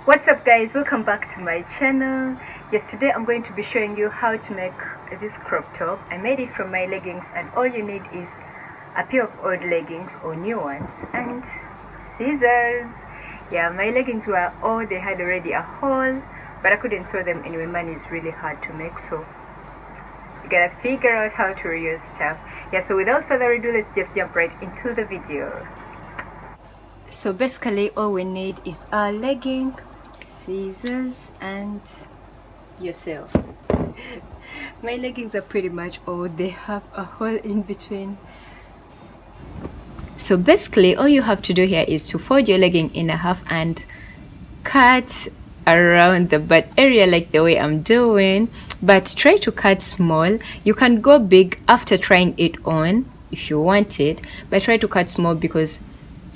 What's up guys, welcome back to my channel. Yes, today I'm going to be showing you how to make this crop top. I made it from my leggings, and all you need is a pair of old leggings or new ones and scissors. Yeah, my leggings were old, they had already a hole, but I couldn't throw them anyway. Mine is really hard to make, so you gotta figure out how to reuse stuff. Yeah, so without further ado, let's just jump right into the video. So basically all we need is a legging, scissors, and yourself. My leggings are pretty much old, they have a hole in between. So basically all you have to do here is to fold your legging in half and cut around the butt area like the way I'm doing, but try to cut small. You can go big after trying it on if you want it, but try to cut small because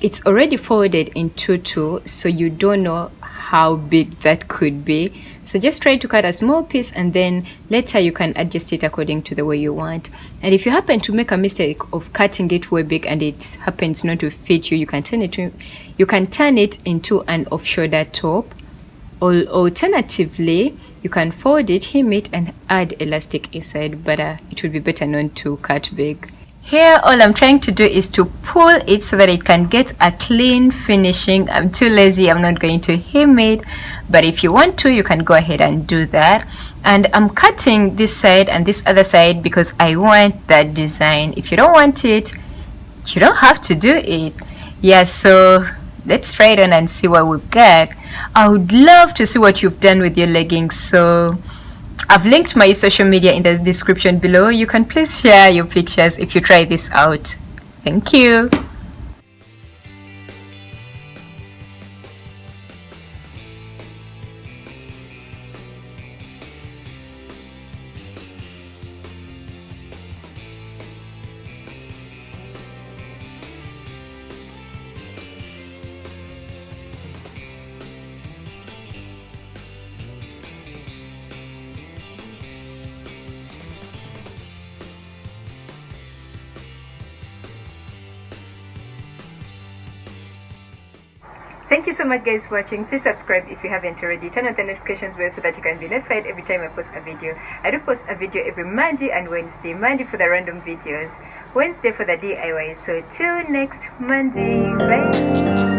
it's already folded in two, so you don't know how big that could be. So just try to cut a small piece, and then later you can adjust it according to the way you want. And if you happen to make a mistake of cutting it way big and it happens not to fit you, you can turn it into an off-shoulder top. Or alternatively, you can fold it, hem it, and add elastic inside, but it would be better not to cut big. Here all I'm trying to do is to pull it so that it can get a clean finishing. I'm too lazy, I'm not going to hem it, but if you want to, you can go ahead and do that. And I'm cutting this side and this other side because I want that design. If you don't want it, you don't have to do it. Yeah, so let's try it on and see what we've got. I would love to see what you've done with your leggings, so I've linked my social media in the description below. You can please share your pictures if you try this out. Thank you. Thank you so much guys for watching. Please subscribe if you haven't already. Turn on the notifications bell so that you can be notified every time I post a video. I do post a video every Monday and Wednesday. Monday for the random videos, Wednesday for the DIY. So till next Monday, bye.